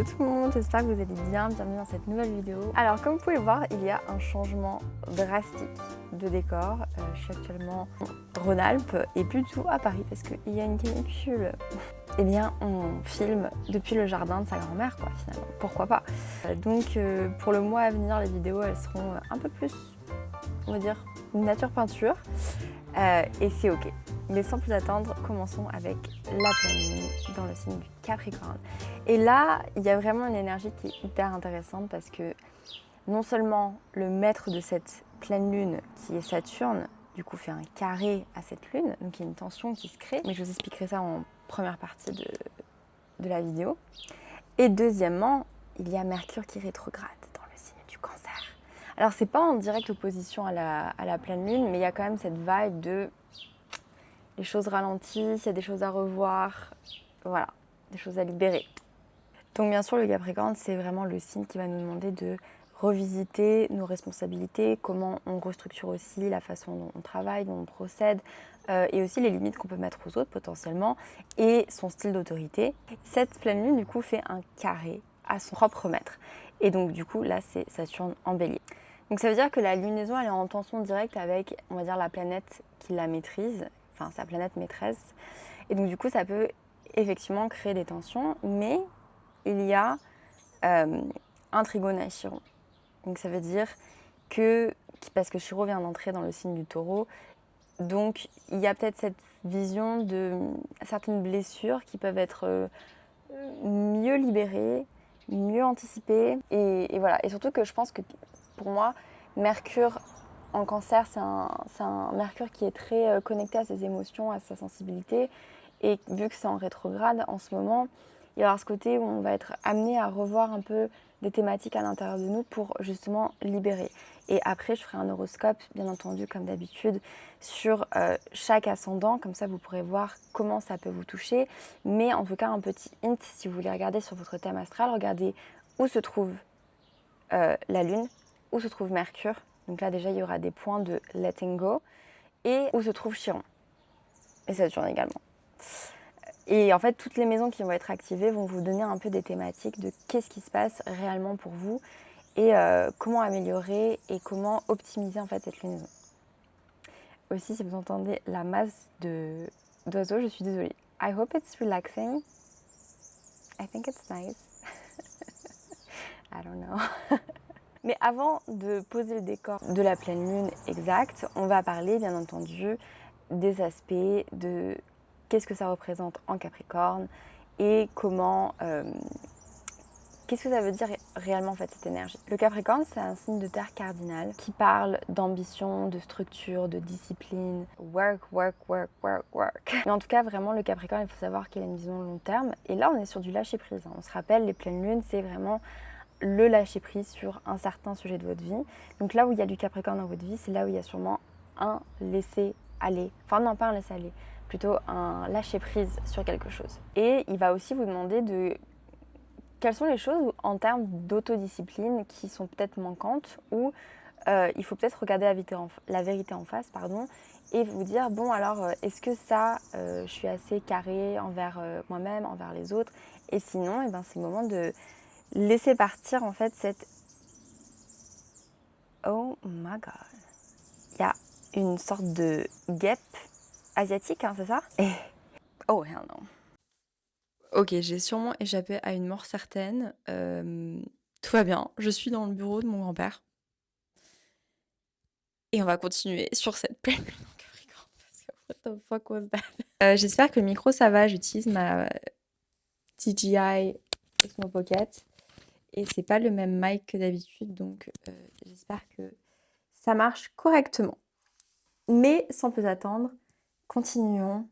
Hello tout le monde, j'espère que vous allez bien, bienvenue dans cette nouvelle vidéo. Alors comme vous pouvez le voir, il y a un changement drastique de décor. Je suis actuellement en Rhône-Alpes et plus du tout à Paris parce qu'il y a une canicule. Eh bien on filme depuis le jardin de sa grand-mère quoi finalement, pourquoi pas. Donc pour le mois à venir, les vidéos elles seront un peu plus, on va dire, nature peinture et c'est ok. Mais sans plus attendre, commençons avec la pleine lune dans le signe du Capricorne. Et là, il y a vraiment une énergie qui est hyper intéressante parce que non seulement le maître de cette pleine lune, qui est Saturne, du coup fait un carré à cette lune, donc il y a une tension qui se crée, mais je vous expliquerai ça en première partie de la vidéo. Et deuxièmement, il y a Mercure qui rétrograde dans le signe du Cancer. Alors c'est pas en directe opposition à la pleine lune, mais il y a quand même cette vibe de les choses ralentissent, il y a des choses à revoir, voilà, des choses à libérer. Donc bien sûr le Capricorne c'est vraiment le signe qui va nous demander de revisiter nos responsabilités, comment on restructure aussi la façon dont on travaille, dont on procède, et aussi les limites qu'on peut mettre aux autres potentiellement, et son style d'autorité. Cette pleine lune du coup fait un carré à son propre maître. Et donc du coup là c'est Saturne en Bélier. Donc ça veut dire que la lunaison elle est en tension directe avec, on va dire, la planète qui la maîtrise, enfin sa planète maîtresse. Et donc du coup ça peut effectivement créer des tensions, mais il y a un trigone à Chiron. Donc ça veut dire que, parce que Chiron vient d'entrer dans le signe du Taureau, donc il y a peut-être cette vision de certaines blessures qui peuvent être mieux libérées, mieux anticipées. Et voilà. Et surtout que je pense que pour moi, Mercure en Cancer, c'est un Mercure qui est très connecté à ses émotions, à sa sensibilité. Et vu que c'est en rétrograde en ce moment, il y a ce côté où on va être amené à revoir un peu des thématiques à l'intérieur de nous pour justement libérer. Et après, je ferai un horoscope, bien entendu, comme d'habitude, sur chaque ascendant. Comme ça, vous pourrez voir comment ça peut vous toucher. Mais en tout cas, un petit hint, si vous voulez regarder sur votre thème astral, regardez où se trouve la Lune, où se trouve Mercure. Donc là, déjà, il y aura des points de letting go. Et où se trouve Chiron. Et Saturne également. Et en fait, toutes les maisons qui vont être activées vont vous donner un peu des thématiques de qu'est-ce qui se passe réellement pour vous et comment améliorer et comment optimiser en fait cette lunaison. Aussi, si vous entendez la masse d'oiseaux, je suis désolée. I hope it's relaxing. I think it's nice. I don't know. Mais avant de poser le décor de la pleine lune exacte, on va parler bien entendu des aspects de qu'est-ce que ça représente en Capricorne et comment, qu'est-ce que ça veut dire réellement en fait cette énergie. Le Capricorne c'est un signe de terre cardinal qui parle d'ambition, de structure, de discipline, work, work, work, work, work. Mais en tout cas vraiment le Capricorne il faut savoir qu'il a une vision long terme et là on est sur du lâcher prise. On se rappelle les pleines lunes c'est vraiment le lâcher prise sur un certain sujet de votre vie. Donc là où il y a du Capricorne dans votre vie, c'est là où il y a sûrement un laisser aller. Enfin non, pas un laisser aller, plutôt un lâcher prise sur quelque chose. Et il va aussi vous demander de quelles sont les choses en termes d'autodiscipline qui sont peut-être manquantes ou il faut peut-être regarder la vérité en face, pardon, et vous dire bon alors est-ce que ça je suis assez carrée envers moi-même, envers les autres, et sinon c'est le moment de laisser partir en fait cette... Oh my god. Il y a une sorte de guêpe asiatique, hein, c'est ça? Oh hell no. Ok, j'ai sûrement échappé à une mort certaine. Tout va bien, je suis dans le bureau de mon grand-père. Et on va continuer sur cette pleine lune en Capricorne. Parce que what the fuck was that? J'espère que le micro ça va, j'utilise ma DJI Osmo Pocket. Et c'est pas le même mic que d'habitude, donc j'espère que ça marche correctement. Mais sans plus attendre, continuons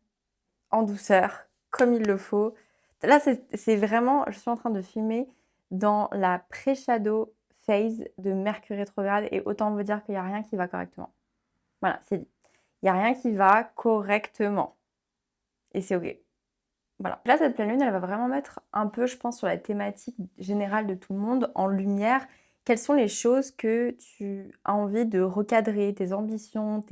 en douceur, comme il le faut. Là, c'est vraiment, je suis en train de filmer dans la pré-shadow phase de Mercure rétrograde et autant vous dire qu'il n'y a rien qui va correctement. Voilà, c'est dit. Il n'y a rien qui va correctement. Et c'est ok. Voilà. Là, cette pleine lune, elle va vraiment mettre un peu, je pense, sur la thématique générale de tout le monde en lumière. Quelles sont les choses que tu as envie de recadrer, tes ambitions,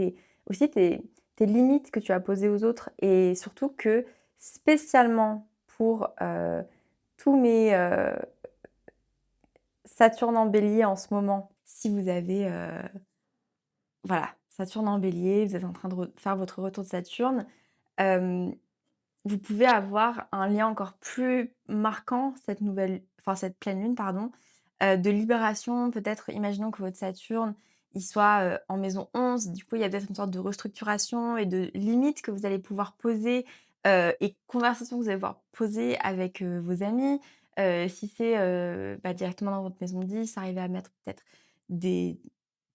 aussi tes limites que tu as posées aux autres, et surtout que spécialement pour tous mes Saturne en Bélier en ce moment, si vous avez, voilà, Saturne en Bélier, vous êtes en train de faire votre retour de Saturne, hem, vous pouvez avoir un lien encore plus marquant, cette pleine lune, pardon, de libération. Peut-être, imaginons que votre Saturne, il soit, en maison 11. Du coup, il y a peut-être une sorte de restructuration et de limites que vous allez pouvoir poser, et conversations que vous allez pouvoir poser avec, vos amis. Si c'est, directement dans votre maison 10, arriver à mettre des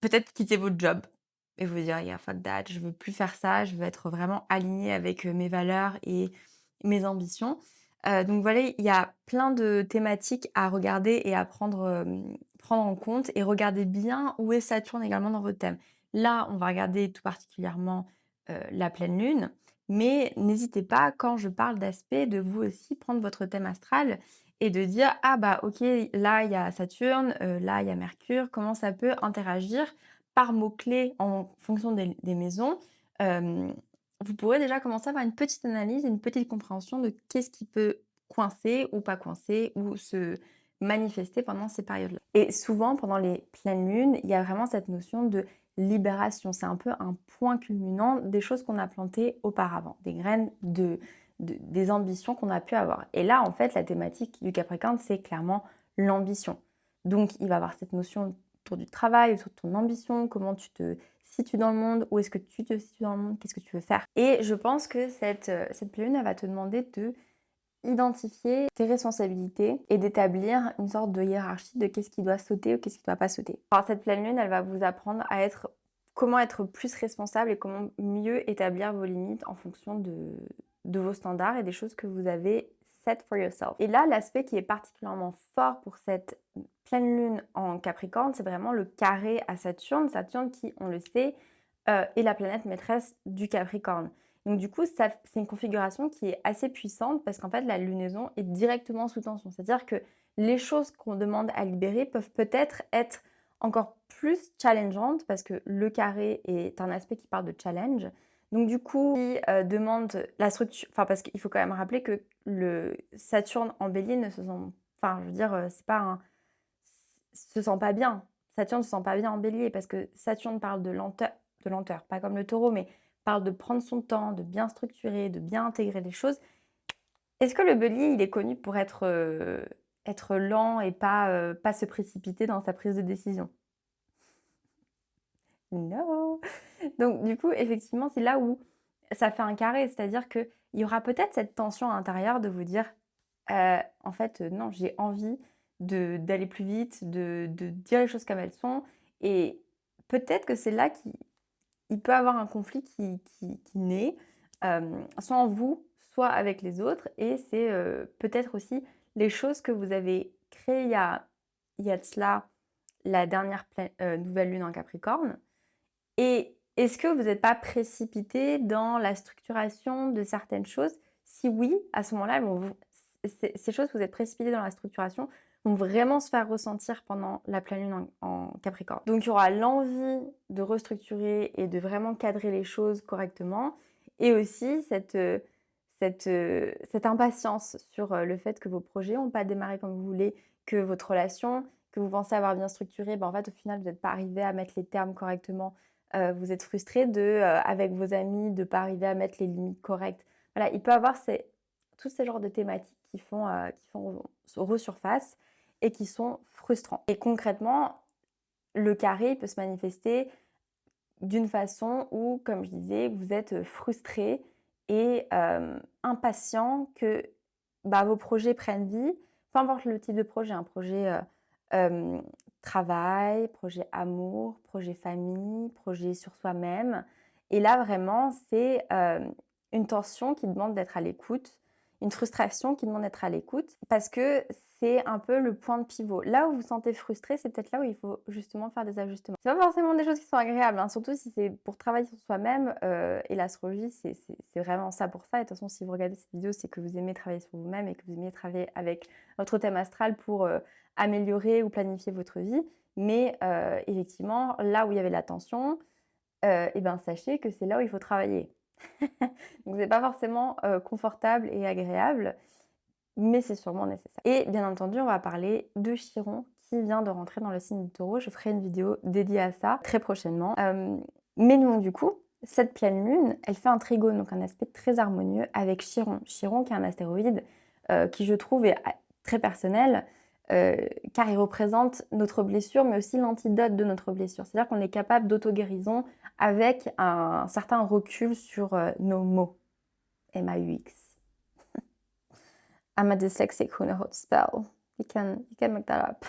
peut-être quitter votre job et vous dire: «Yeah, fuck that, je veux plus faire ça, je veux être vraiment alignée avec, mes valeurs et mes ambitions». Donc voilà, il y a plein de thématiques à regarder et à prendre en compte, et regardez bien où est Saturne également dans votre thème. Là, on va regarder tout particulièrement, la pleine lune, mais n'hésitez pas, quand je parle d'aspect, de vous aussi prendre votre thème astral et de dire: «Ah bah OK, là il y a Saturne, là il y a Mercure, comment ça peut interagir?» Par mots-clés en fonction des maisons. Hem, Vous pourrez déjà commencer à avoir une petite analyse, une petite compréhension de qu'est-ce qui peut coincer ou pas coincer ou se manifester pendant ces périodes-là. Et souvent, pendant les pleines lunes, il y a vraiment cette notion de libération. C'est un peu un point culminant des choses qu'on a plantées auparavant, des graines des ambitions qu'on a pu avoir. Et là, en fait, la thématique du Capricorne, c'est clairement l'ambition. Donc, il va y avoir cette notion autour du travail, autour de ton ambition, comment tu te situes dans le monde, où est-ce que tu te situes dans le monde, qu'est-ce que tu veux faire. Et je pense que cette pleine lune, elle va te demander de identifier tes responsabilités et d'établir une sorte de hiérarchie de qu'est-ce qui doit sauter ou qu'est-ce qui ne doit pas sauter. Alors cette pleine lune, elle va vous apprendre à comment être plus responsable et comment mieux établir vos limites en fonction de vos standards et des choses que vous avez set for yourself. Et là, l'aspect qui est particulièrement fort pour cette pleine lune en Capricorne, c'est vraiment le carré à Saturne. Saturne qui, on le sait, est la planète maîtresse du Capricorne. Donc du coup, c'est une configuration qui est assez puissante parce qu'en fait, la lunaison est directement sous tension. C'est-à-dire que les choses qu'on demande à libérer peuvent peut-être être encore plus challengeantes parce que le carré est un aspect qui parle de challenge. Donc du coup, qui demande la structure, enfin parce qu'il faut quand même rappeler que le Saturne en Bélier ne se sent, enfin je veux dire, c'est pas un, se sent pas bien. Saturne ne se sent pas bien en Bélier parce que Saturne parle de lenteur, pas comme le Taureau, mais parle de prendre son temps, de bien structurer, de bien intégrer les choses. Est-ce que le Bélier, il est connu pour être lent et pas se précipiter dans sa prise de décision? Non! Donc du coup, effectivement, c'est là où ça fait un carré, c'est-à-dire qu'il y aura peut-être cette tension à l'intérieur de vous dire: En fait, non, j'ai envie d'aller plus vite, de dire les choses comme elles sont», et peut-être que c'est là qu'il peut avoir un conflit qui naît, soit en vous, soit avec les autres, et c'est, peut-être aussi les choses que vous avez créées il y a de cela la dernière nouvelle lune en Capricorne. Et est-ce que vous n'êtes pas précipité dans la structuration de certaines choses? Si oui, à ce moment-là, elles vont vous ces choses que vous êtes précipité dans la structuration vont vraiment se faire ressentir pendant la pleine lune en Capricorne. Donc il y aura l'envie de restructurer et de vraiment cadrer les choses correctement, et aussi cette impatience sur, le fait que vos projets n'ont pas démarré comme vous voulez, que votre relation, que vous pensez avoir bien structurée, en fait, au final, vous n'êtes pas arrivé à mettre les termes correctement. Vous êtes frustré avec vos amis, de ne pas arriver à mettre les limites correctes. Voilà, il peut y avoir tous ces genres de thématiques qui font resurface et qui sont frustrants. Et concrètement, le carré, il peut se manifester d'une façon où, comme je disais, vous êtes frustré et impatient que vos projets prennent vie, peu importe le type de projet, un projet travail, projet amour, projet famille, projet sur soi-même. Et là, vraiment, c'est une tension qui demande d'être à l'écoute, une frustration qui demande d'être à l'écoute, parce que c'est un peu le point de pivot. Là où vous vous sentez frustré, c'est peut-être là où il faut justement faire des ajustements. C'est pas forcément des choses qui sont agréables, hein, surtout si c'est pour travailler sur soi-même. Et l'astrologie, c'est vraiment ça pour ça. Et de toute façon, si vous regardez cette vidéo, c'est que vous aimez travailler sur vous-même et que vous aimez travailler avec votre thème astral pour améliorer ou planifier votre vie. Mais effectivement, là où il y avait la tension, sachez que c'est là où il faut travailler. Donc c'est pas forcément confortable et agréable, mais c'est sûrement nécessaire. Et bien entendu, on va parler de Chiron qui vient de rentrer dans le signe du Taureau. Je ferai une vidéo dédiée à ça très prochainement. Mais donc du coup, cette pleine lune, elle fait un trigone, donc un aspect très harmonieux avec Chiron. Chiron qui est un astéroïde qui je trouve est très personnel, car il représente notre blessure, mais aussi l'antidote de notre blessure. C'est-à-dire qu'on est capable d'auto-guérison avec un certain recul sur nos mots. M-A-U-X. I'm a dyslexic who knows how to spell. You can make that up.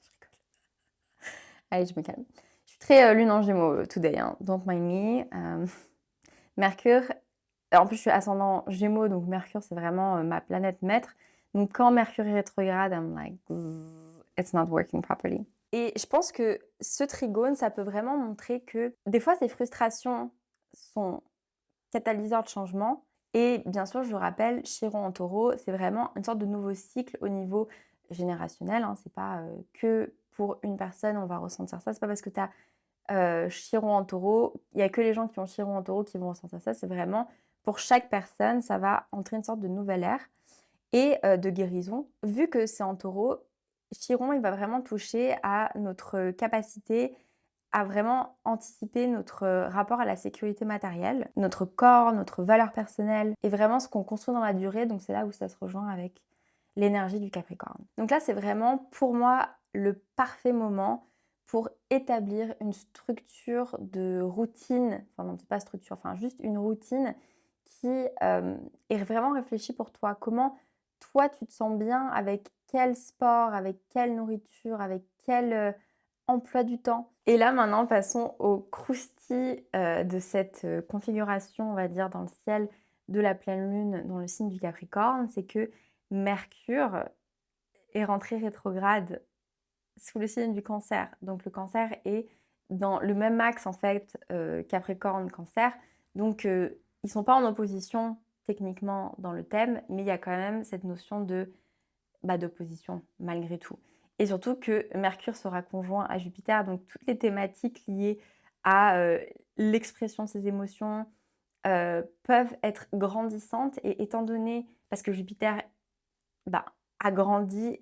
Je rigole. Allez, je me calme. Je suis très lune en Gémeaux today, hein. Don't mind me. Mercure, en plus je suis ascendant Gémeaux, donc Mercure c'est vraiment ma planète maître. Donc quand Mercure est rétrograde, I'm like, it's not working properly. Et je pense que ce trigone, ça peut vraiment montrer que des fois ces frustrations sont catalyseurs de changement. Et bien sûr, je le rappelle, Chiron en Taureau, c'est vraiment une sorte de nouveau cycle au niveau générationnel. Hein. C'est pas que pour une personne, on va ressentir ça. C'est pas parce que tu as Chiron en Taureau, il n'y a que les gens qui ont Chiron en Taureau qui vont ressentir ça. C'est vraiment pour chaque personne, ça va entrer une sorte de nouvelle ère et de guérison. Vu que c'est en Taureau, Chiron, il va vraiment toucher à notre capacité à vraiment anticiper notre rapport à la sécurité matérielle, notre corps, notre valeur personnelle et vraiment ce qu'on construit dans la durée. Donc c'est là où ça se rejoint avec l'énergie du Capricorne. Donc là, c'est vraiment pour moi le parfait moment pour établir une structure de routine, enfin non, c'est pas structure, enfin juste une routine qui est vraiment réfléchie pour toi. Comment toi tu te sens bien, avec quel sport, avec quelle nourriture, avec quel emploi du temps. Et là maintenant passons au croustille de cette configuration, on va dire, dans le ciel de la pleine lune dans le signe du Capricorne, c'est que Mercure est rentré rétrograde sous le signe du Cancer. Donc le Cancer est dans le même axe en fait Capricorne-Cancer. Donc ils sont pas en opposition techniquement dans le thème, mais il y a quand même cette notion de d'opposition malgré tout. Et surtout que Mercure sera conjoint à Jupiter, donc toutes les thématiques liées à l'expression de ses émotions peuvent être grandissantes. Et étant donné, parce que Jupiter agrandit,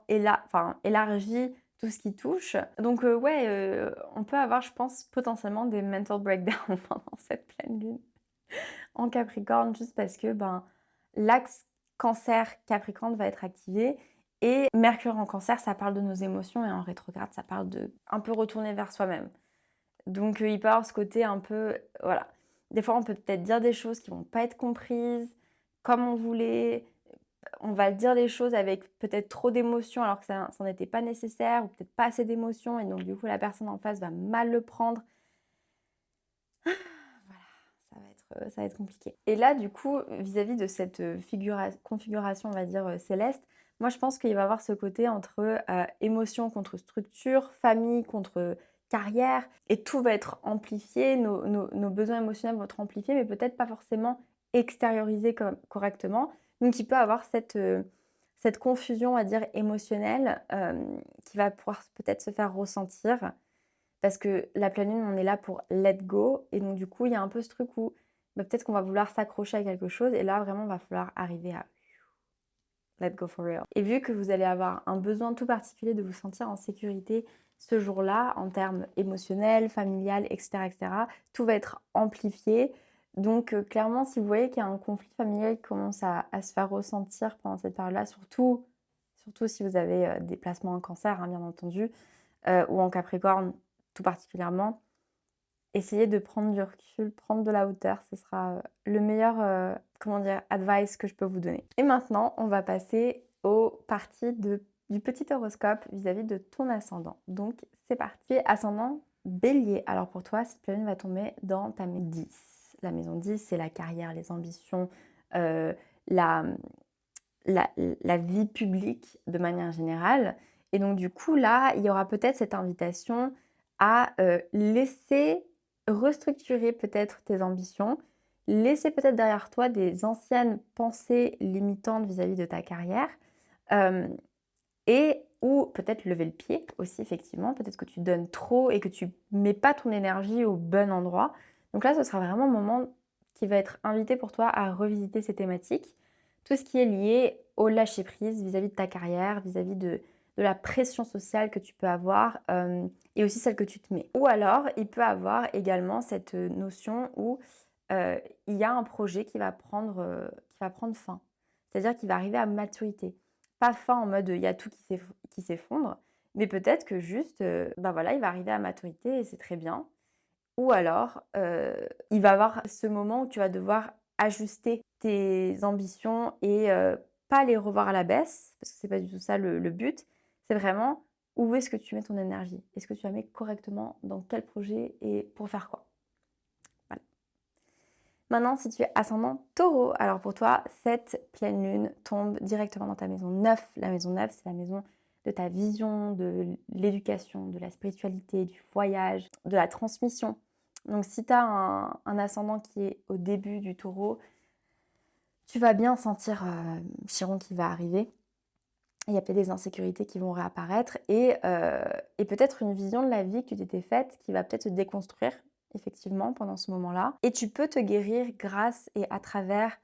élargit tout ce qui touche. Donc on peut avoir, je pense, potentiellement des mental breakdowns pendant cette pleine lune en Capricorne, juste parce que l'axe Cancer-Capricorne va être activé. Et Mercure en Cancer, ça parle de nos émotions, et en rétrograde, ça parle de un peu retourner vers soi-même. Donc il peut y avoir ce côté un peu, voilà. Des fois, on peut peut-être dire des choses qui vont pas être comprises comme on voulait. On va dire les choses avec peut-être trop d'émotions alors que ça n'en était pas nécessaire, ou peut-être pas assez d'émotions, et donc du coup la personne en face va mal le prendre. Voilà, ça va être compliqué. Et là du coup, vis-à-vis de cette configuration, on va dire céleste, moi je pense qu'il va y avoir ce côté entre émotion contre structure, famille contre carrière, et tout va être amplifié, nos besoins émotionnels vont être amplifiés, mais peut-être pas forcément extériorisés correctement. Donc il peut avoir cette confusion, on va dire, émotionnelle qui va pouvoir peut-être se faire ressentir, parce que la pleine lune, on est là pour let go, et donc du coup, il y a un peu ce truc où peut-être qu'on va vouloir s'accrocher à quelque chose, et là, vraiment, il va falloir arriver à let go for real. Et vu que vous allez avoir un besoin tout particulier de vous sentir en sécurité ce jour-là, en termes émotionnels, familial, etc., etc., tout va être amplifié. Donc clairement, si vous voyez qu'il y a un conflit familial qui commence à se faire ressentir pendant cette période-là, surtout si vous avez des placements en Cancer, hein, bien entendu, ou en Capricorne tout particulièrement, essayez de prendre du recul, prendre de la hauteur, ce sera le meilleur advice que je peux vous donner. Et maintenant, on va passer aux parties du petit horoscope vis-à-vis de ton ascendant. Donc c'est parti. Ascendant Bélier. Alors pour toi, cette pleine lune va tomber dans ta maison 10. La maison 10, c'est la carrière, les ambitions, la vie publique de manière générale. Et donc du coup, là, il y aura peut-être cette invitation à laisser restructurer peut-être tes ambitions, laisser peut-être derrière toi des anciennes pensées limitantes vis-à-vis de ta carrière, et ou peut-être lever le pied aussi, effectivement. Peut-être que tu donnes trop et que tu mets pas ton énergie au bon endroit. Donc là, ce sera vraiment un moment qui va être invité pour toi à revisiter ces thématiques. Tout ce qui est lié au lâcher-prise vis-à-vis de ta carrière, vis-à-vis de de la pression sociale que tu peux avoir et aussi celle que tu te mets. Ou alors, il peut avoir également cette notion où il y a un projet qui va prendre fin. C'est-à-dire qu'il va arriver à maturité. Pas fin en mode il y a tout qui s'effondre, mais peut-être que juste, bah voilà, il va arriver à maturité et c'est très bien. Ou alors, il va y avoir ce moment où tu vas devoir ajuster tes ambitions et pas les revoir à la baisse, parce que c'est pas du tout ça le but. C'est vraiment où est-ce que tu mets ton énergie? Est-ce que tu la mets correctement dans quel projet et pour faire quoi? Voilà. Maintenant, si tu es ascendant Taureau, alors pour toi, cette pleine lune tombe directement dans ta maison 9. La maison 9, c'est la maison de ta vision, de l'éducation, de la spiritualité, du voyage, de la transmission. Donc si tu as un ascendant qui est au début du Taureau, tu vas bien sentir Chiron qui va arriver. Il y a peut-être des insécurités qui vont réapparaître et peut-être une vision de la vie que tu t'étais faite qui va peut-être se déconstruire effectivement pendant ce moment-là. Et tu peux te guérir grâce et à travers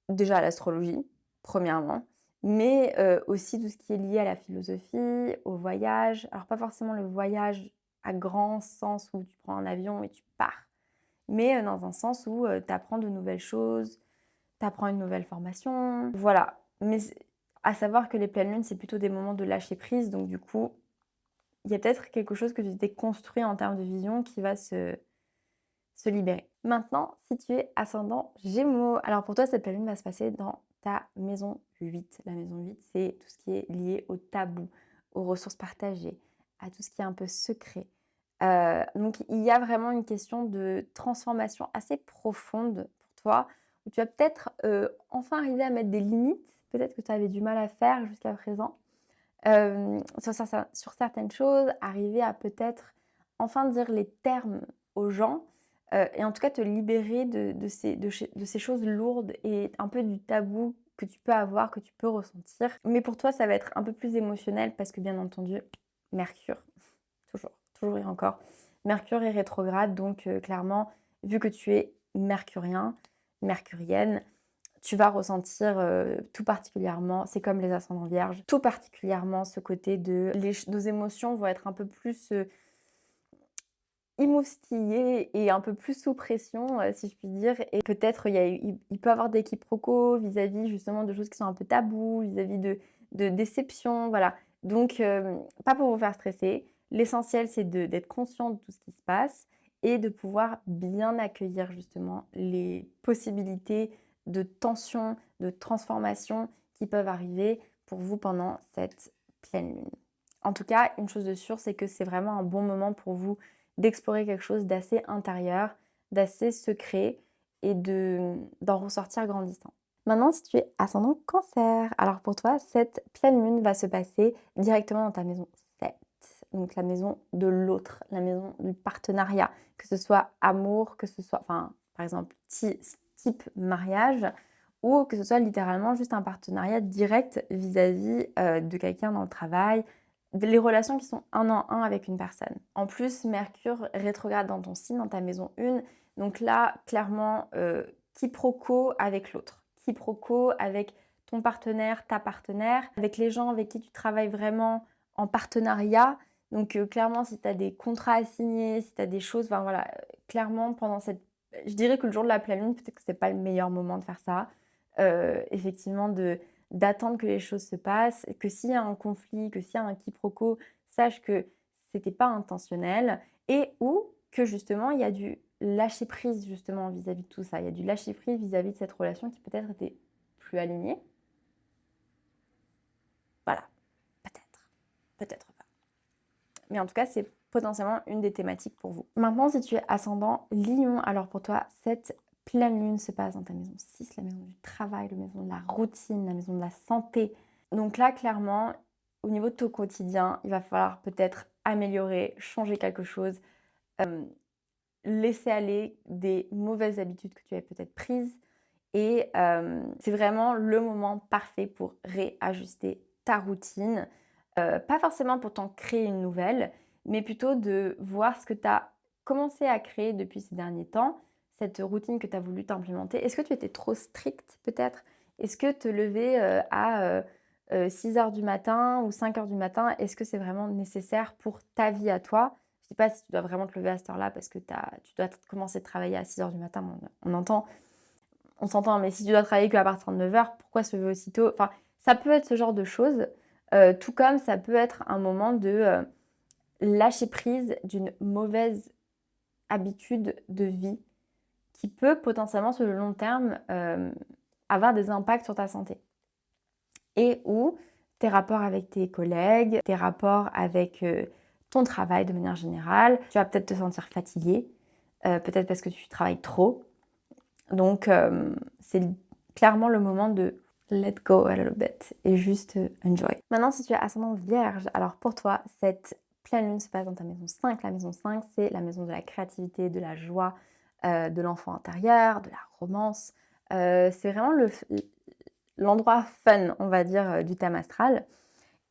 déjà l'astrologie, premièrement, mais aussi tout ce qui est lié à la philosophie, au voyage. Alors pas forcément le voyage à grand sens où tu prends un avion et tu pars, mais dans un sens où tu apprends de nouvelles choses, tu apprends une nouvelle formation, voilà. Mais à savoir que les pleines lunes, c'est plutôt des moments de lâcher prise, donc du coup, il y a peut-être quelque chose que tu t'es construit en termes de vision qui va se libérer. Maintenant, si tu es ascendant Gémeaux, alors pour toi, cette pleine lune va se passer dans ta maison 8. La maison 8, c'est tout ce qui est lié au tabou, aux ressources partagées, à tout ce qui est un peu secret. Donc, il y a vraiment une question de transformation assez profonde pour toi, où tu vas peut-être enfin arriver à mettre des limites, peut-être que tu avais du mal à faire jusqu'à présent, sur certaines choses, arriver à peut-être enfin dire les termes aux gens et en tout cas te libérer de ces choses lourdes et un peu du tabou que tu peux avoir, que tu peux ressentir. Mais pour toi, ça va être un peu plus émotionnel parce que bien entendu, Mercure, toujours et encore, Mercure est rétrograde, donc clairement, vu que tu es mercurien, mercurienne, tu vas ressentir tout particulièrement, c'est comme les ascendants vierges, tout particulièrement ce côté de nos émotions vont être un peu plus émoustillées et un peu plus sous pression, si je puis dire. Et peut-être il peut y avoir des quiproquos vis-à-vis justement de choses qui sont un peu tabous, vis-à-vis de déceptions, voilà. Donc, pas pour vous faire stresser. L'essentiel, c'est d'être conscient de tout ce qui se passe et de pouvoir bien accueillir justement les possibilités de tension, de transformation qui peuvent arriver pour vous pendant cette pleine lune. En tout cas, une chose de sûre, c'est que c'est vraiment un bon moment pour vous d'explorer quelque chose d'assez intérieur, d'assez secret et d'en ressortir grandissant. Maintenant, si tu es ascendant Cancer, alors pour toi, cette pleine lune va se passer directement dans ta maison 7, donc la maison de l'autre, la maison du partenariat, que ce soit amour, que ce soit, enfin, par exemple, type mariage, ou que ce soit littéralement juste un partenariat direct vis-à-vis de quelqu'un dans le travail, les relations qui sont un en un avec une personne. En plus, Mercure rétrograde dans ton signe, dans ta maison 1, donc là, clairement, quiproquo avec l'autre, quiproquo avec ton partenaire, ta partenaire, avec les gens avec qui tu travailles vraiment en partenariat. Donc clairement, si tu as des contrats à signer, si tu as des choses, enfin voilà, clairement pendant je dirais que le jour de la pleine lune, peut-être que c'est pas le meilleur moment de faire ça. Effectivement, d'attendre que les choses se passent, que s'il y a un conflit, que s'il y a un quiproquo, sache que c'était pas intentionnel et ou que justement il y a du lâcher prise justement vis-à-vis de tout ça. Il y a du lâcher prise vis-à-vis de cette relation qui peut-être était plus alignée. Voilà, peut-être pas. Mais en tout cas, c'est potentiellement une des thématiques pour vous. Maintenant, si tu es ascendant Lion, alors pour toi, cette pleine lune se passe dans ta maison 6, la maison du travail, la maison de la routine, la maison de la santé. Donc là, clairement, au niveau de ton quotidien, il va falloir peut-être améliorer, changer quelque chose, laisser aller des mauvaises habitudes que tu avais peut-être prises. Et c'est vraiment le moment parfait pour réajuster ta routine. Pas forcément pour t'en créer une nouvelle, mais plutôt de voir ce que tu as commencé à créer depuis ces derniers temps, cette routine que tu as voulu t'implémenter. Est-ce que tu étais trop stricte peut-être? Est-ce que te lever à 6 heures du matin ou 5 heures du matin, est-ce que c'est vraiment nécessaire pour ta vie à toi? Je dis pas si tu dois vraiment te lever à cette heure-là parce que tu dois commencer de travailler à 6 heures du matin, bon, on s'entend, mais si tu dois travailler qu'à partir de 9 heures, pourquoi se lever aussitôt? Enfin, ça peut être ce genre de choses, tout comme ça peut être un moment de, lâcher prise d'une mauvaise habitude de vie qui peut potentiellement sur le long terme, avoir des impacts sur ta santé. Et ou tes rapports avec tes collègues, tes rapports avec, ton travail de manière générale. Tu vas peut-être te sentir fatigué, peut-être parce que tu travailles trop. Donc c'est clairement le moment de let go a little bit et juste, enjoy. Maintenant si tu es ascendant Vierge, alors pour toi, cette pleine lune se passe dans ta maison 5. La maison 5, c'est la maison de la créativité, de la joie, de l'enfant intérieur, de la romance. C'est vraiment l'endroit fun, on va dire, du thème astral.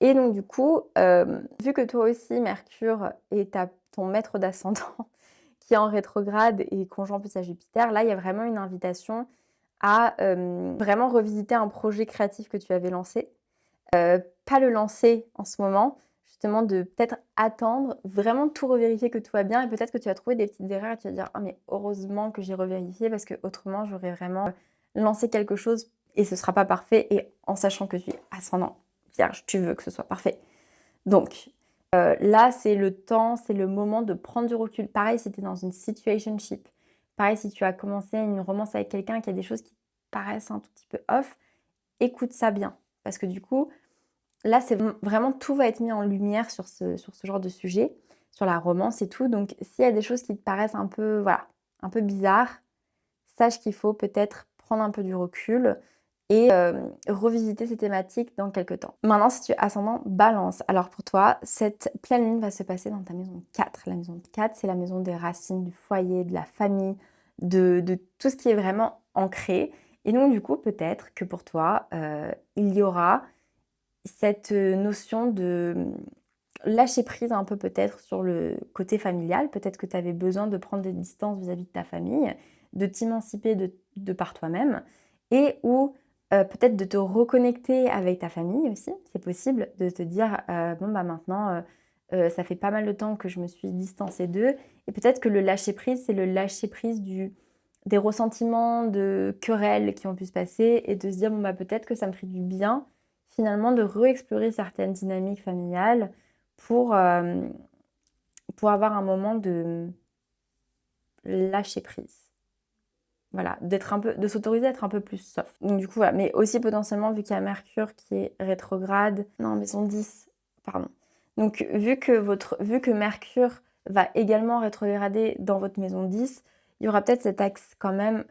Et donc du coup, vu que toi aussi Mercure est ton maître d'ascendant qui est en rétrograde et conjoint plus à Jupiter, là il y a vraiment une invitation à vraiment revisiter un projet créatif que tu avais lancé. Pas le lancer en ce moment, justement de peut-être attendre, vraiment tout revérifier que tout va bien et peut-être que tu vas trouver des petites erreurs et tu vas dire: «Ah mais heureusement que j'ai revérifié parce que autrement j'aurais vraiment lancé quelque chose et ce sera pas parfait» et en sachant que tu es ascendant Vierge, tu veux que ce soit parfait. Donc là, c'est le temps, c'est le moment de prendre du recul. Pareil si tu es dans une situationship, pareil si tu as commencé une romance avec quelqu'un qui a des choses qui te paraissent un tout petit peu off, écoute ça bien. Parce que du coup, là, c'est vraiment tout va être mis en lumière sur ce genre de sujet, sur la romance et tout. Donc s'il y a des choses qui te paraissent un peu, voilà, un peu bizarres, sache qu'il faut peut-être prendre un peu du recul et revisiter ces thématiques dans quelques temps. Maintenant, si tu es ascendant Balance, alors pour toi, cette pleine lune va se passer dans ta maison 4. La maison 4, c'est la maison des racines, du foyer, de la famille, de tout ce qui est vraiment ancré. Et donc, du coup, peut-être que pour toi, il y aura cette notion de lâcher prise un peu peut-être sur le côté familial. Peut-être que tu avais besoin de prendre des distances vis-à-vis de ta famille, de t'émanciper de par toi-même et ou peut-être de te reconnecter avec ta famille aussi, c'est possible, de te dire bon bah maintenant ça fait pas mal de temps que je me suis distancée d'eux et peut-être que le lâcher prise, c'est le lâcher prise des ressentiments, de querelles qui ont pu se passer et de se dire bon bah peut-être que ça me ferait du bien finalement de réexplorer certaines dynamiques familiales pour, avoir un moment de lâcher prise. Voilà, de s'autoriser à être un peu plus soft. Donc du coup, voilà. Mais aussi potentiellement, vu qu'il y a Mercure qui est rétrograde, non, maison 10, pardon. Donc vu que Mercure va également rétrograder dans votre maison 10, il y aura peut-être cet axe quand même,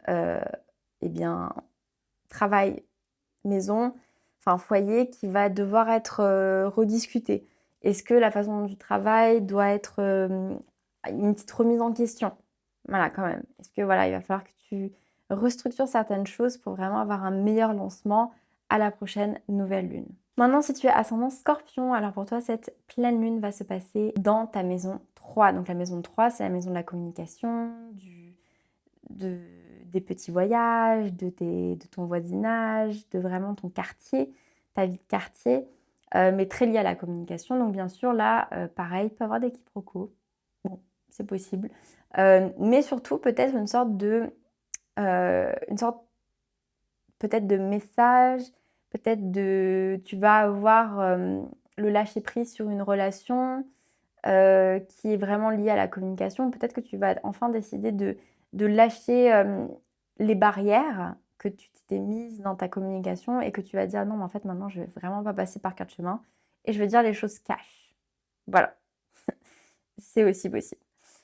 eh bien, travail, maison, enfin foyer, qui va devoir être rediscuté. Est-ce que la façon dont tu travailles doit être une petite remise en question? Voilà, quand même. Est-ce que voilà, il va falloir que tu restructures certaines choses pour vraiment avoir un meilleur lancement à la prochaine nouvelle lune. Maintenant, si tu es ascendant Scorpion, alors pour toi, cette pleine lune va se passer dans ta maison 3. Donc la maison 3, c'est la maison de la communication, des petits voyages, de ton voisinage, de vraiment ton quartier, ta vie de quartier, mais très liée à la communication. Donc bien sûr, là, pareil, il peut y avoir des quiproquos. Bon, c'est possible. Mais surtout, peut-être une sorte peut-être de message, tu vas avoir le lâcher-prise sur une relation qui est vraiment liée à la communication. Peut-être que tu vas enfin décider de lâcher les barrières que tu t'es mises dans ta communication et que tu vas dire non, mais en fait, maintenant, je vais vraiment pas passer par quatre chemins et je vais dire les choses cash. Voilà, c'est aussi possible.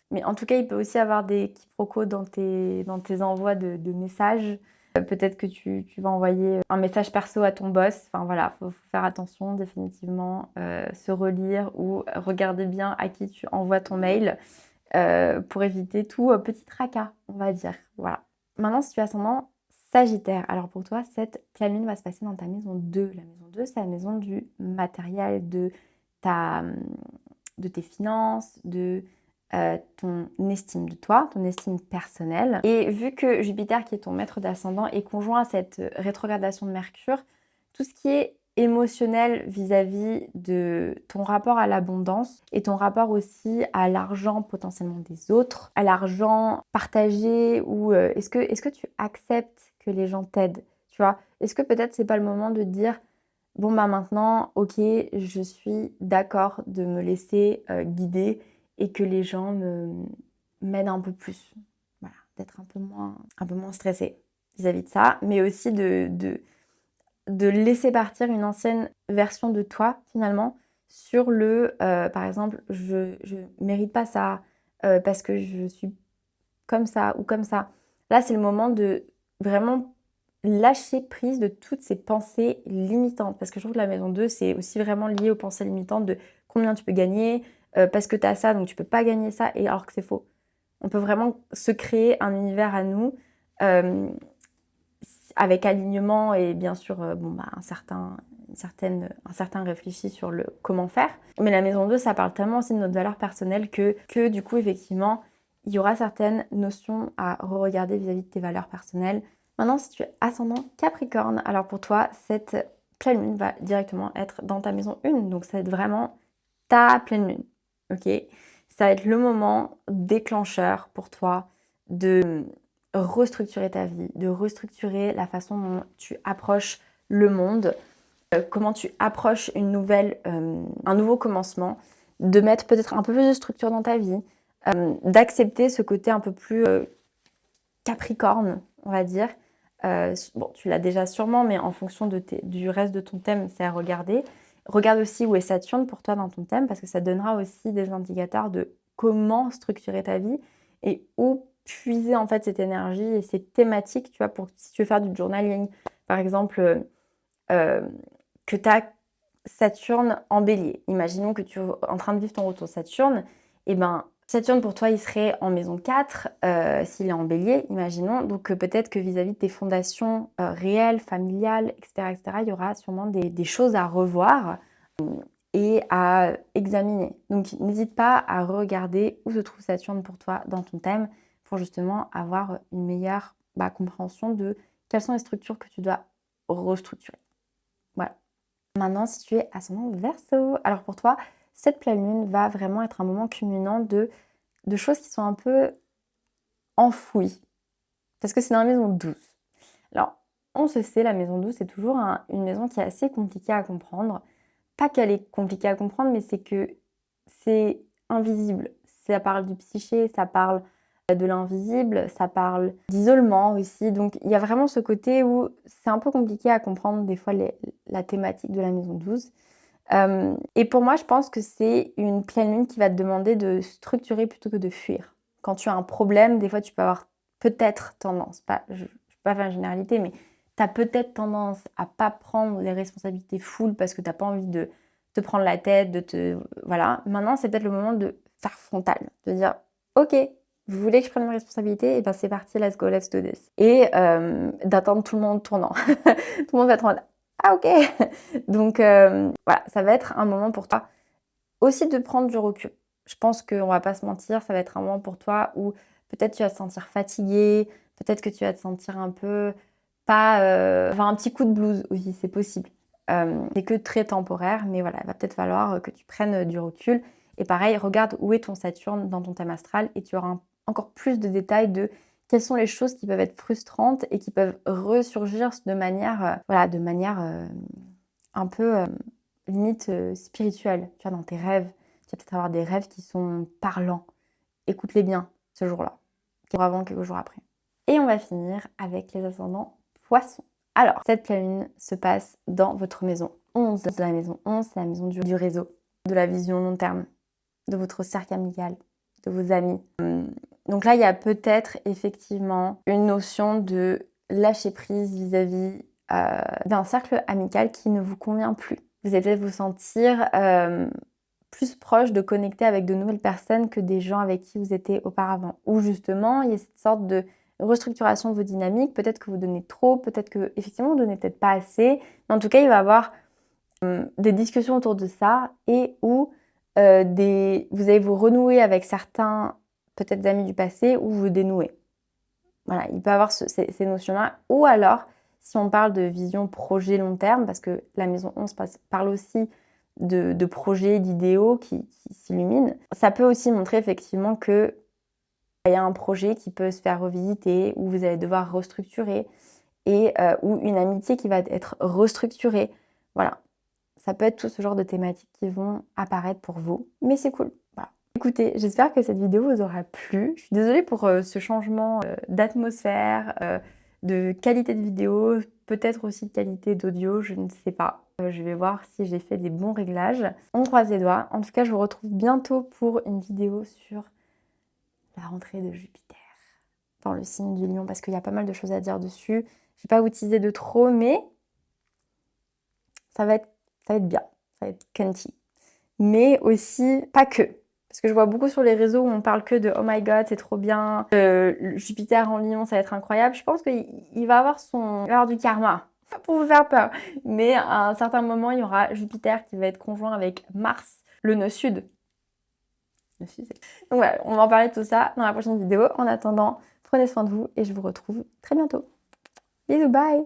Mais en tout cas, il peut aussi avoir des quiproquos dans tes envois de messages. Peut-être que tu vas envoyer un message perso à ton boss. Enfin voilà, faut faire attention définitivement, se relire ou regarder bien à qui tu envoies ton mail pour éviter tout petit tracas, on va dire. Voilà. Maintenant, si tu es ascendant Sagittaire, alors pour toi, cette pleine lune va se passer dans ta maison 2. La maison 2, c'est la maison du matériel, de tes finances, de ton estime de toi, ton estime personnelle. Et vu que Jupiter, qui est ton maître d'ascendant, est conjoint à cette rétrogradation de Mercure, tout ce qui est émotionnel vis-à-vis de ton rapport à l'abondance et ton rapport aussi à l'argent potentiellement des autres, à l'argent partagé ou est-ce que tu acceptes que les gens t'aident, tu vois? Est-ce que peut-être c'est pas le moment de dire: «Bon, bah, maintenant, OK, je suis d'accord de me laisser, guider et que les gens m'aident un peu plus». Voilà, d'être un peu moins stressée vis-à-vis de ça, mais aussi de laisser partir une ancienne version de toi, finalement, sur par exemple: «Je mérite pas ça, parce que je suis comme ça ou comme ça». Là, c'est le moment de vraiment lâcher prise de toutes ces pensées limitantes. Parce que je trouve que la maison 2, c'est aussi vraiment lié aux pensées limitantes de combien tu peux gagner, parce que tu as ça, donc tu peux pas gagner ça, et alors que c'est faux. On peut vraiment se créer un univers à nous, hem, avec alignement et bien sûr, bon, bah, un certain réfléchi sur le comment faire. Mais la maison 2, ça parle tellement aussi de notre valeur personnelle que du coup, effectivement, il y aura certaines notions à re-regarder vis-à-vis de tes valeurs personnelles. Maintenant, si tu es ascendant Capricorne, alors pour toi, cette pleine lune va directement être dans ta maison 1. Donc ça va être vraiment ta pleine lune, OK? Ça va être le moment déclencheur pour toi de restructurer ta vie, de restructurer la façon dont tu approches le monde, comment tu approches un nouveau commencement, de mettre peut-être un peu plus de structure dans ta vie, d'accepter ce côté un peu plus capricorne, on va dire. Bon, tu l'as déjà sûrement, mais en fonction du reste de ton thème, c'est à regarder. Regarde aussi où est Saturne pour toi dans ton thème, parce que ça donnera aussi des indicateurs de comment structurer ta vie et où puiser en fait cette énergie et ces thématiques, tu vois, pour si tu veux faire du journaling. Par exemple, euh, que tu as Saturne en bélier. Imaginons que tu es en train de vivre ton retour Saturne, et ben Saturne pour toi il serait en maison 4 s'il est en bélier, imaginons. Donc peut-être que vis-à-vis de tes fondations réelles, familiales, etc., il y aura sûrement des choses à revoir et à examiner. Donc n'hésite pas à regarder où se trouve Saturne pour toi dans ton thème pour justement avoir une meilleure compréhension de quelles sont les structures que tu dois restructurer. Voilà. Maintenant, si tu es ascendant Verseau, alors pour toi, cette pleine lune va vraiment être un moment culminant de choses qui sont un peu enfouies. Parce que c'est dans la maison 12. Alors, on se sait, la maison 12, c'est toujours une maison qui est assez compliquée à comprendre. Pas qu'elle est compliquée à comprendre, mais c'est que c'est invisible. Ça parle du psyché, ça parle de l'invisible, ça parle d'isolement aussi. Donc il y a vraiment ce côté où c'est un peu compliqué à comprendre des fois la thématique de la maison 12. Et pour moi, je pense que c'est une pleine lune qui va te demander de structurer plutôt que de fuir. Quand tu as un problème, des fois tu peux avoir peut-être tendance, je ne peux pas faire une généralité, mais tu as peut-être tendance à pas prendre les responsabilités full parce que tu n'as pas envie de te prendre la tête, voilà. Maintenant, c'est peut-être le moment de faire frontal, de dire ok, vous voulez que je prenne mes responsabilités, et ben c'est parti, let's go, let's do this. Et d'attendre tout le monde tournant. Tout le monde va être en mode ah ok. Donc voilà, ça va être un moment pour toi aussi de prendre du recul. Je pense qu'on va pas se mentir, ça va être un moment pour toi où peut-être tu vas te sentir fatigué, peut-être que tu vas te sentir un peu pas avoir un petit coup de blues aussi, c'est possible. C'est que très temporaire, mais voilà, il va peut-être falloir que tu prennes du recul. Et pareil, regarde où est ton Saturne dans ton thème astral et tu auras encore plus de détails de quelles sont les choses qui peuvent être frustrantes et qui peuvent ressurgir de manière, un peu limite spirituelle. Tu vois, dans tes rêves, tu vas peut-être avoir des rêves qui sont parlants. Écoute-les bien ce jour-là, quelques jours avant, quelques jours après. Et on va finir avec les ascendants Poissons. Alors, cette pleine lune se passe dans votre maison 11. La maison 11, c'est la maison du réseau, de la vision long terme, de votre cercle amical, de vos amis. Donc là, il y a peut-être effectivement une notion de lâcher prise vis-à-vis d'un cercle amical qui ne vous convient plus. Vous allez peut-être vous sentir plus proche de connecter avec de nouvelles personnes que des gens avec qui vous étiez auparavant. Ou justement, il y a cette sorte de restructuration de vos dynamiques. Peut-être que vous donnez trop, peut-être que effectivement vous donnez peut-être pas assez. Mais en tout cas, il va y avoir des discussions autour de ça et où vous allez vous renouer avec certains peut-être amis du passé ou vous dénouer. Voilà, il peut y avoir ces notions-là. Ou alors, si on parle de vision projet long terme, parce que la maison 11 parle aussi de projets, d'idéaux qui s'illuminent, ça peut aussi montrer effectivement que il y a un projet qui peut se faire revisiter, où vous allez devoir restructurer, et ou une amitié qui va être restructurée. Voilà, ça peut être tout ce genre de thématiques qui vont apparaître pour vous, mais c'est cool. Voilà. Écoutez, j'espère que cette vidéo vous aura plu. Je suis désolée pour ce changement d'atmosphère, de qualité de vidéo, peut-être aussi de qualité d'audio, je ne sais pas. Je vais voir si j'ai fait des bons réglages. On croise les doigts. En tout cas, je vous retrouve bientôt pour une vidéo sur la rentrée de Jupiter dans le signe du Lion, parce qu'il y a pas mal de choses à dire dessus. Je vais pas vous teaser de trop, mais ça va être bien, ça va être cunty. Mais aussi, pas que. Parce que je vois beaucoup sur les réseaux où on parle que de « Oh my God, c'est trop bien, Jupiter en Lion, ça va être incroyable ». Je pense qu'il va avoir du karma, pas pour vous faire peur. Mais à un certain moment, il y aura Jupiter qui va être conjoint avec Mars, le nœud sud. Donc voilà, on va en parler de tout ça dans la prochaine vidéo. En attendant, prenez soin de vous et je vous retrouve très bientôt. Bisous, bye!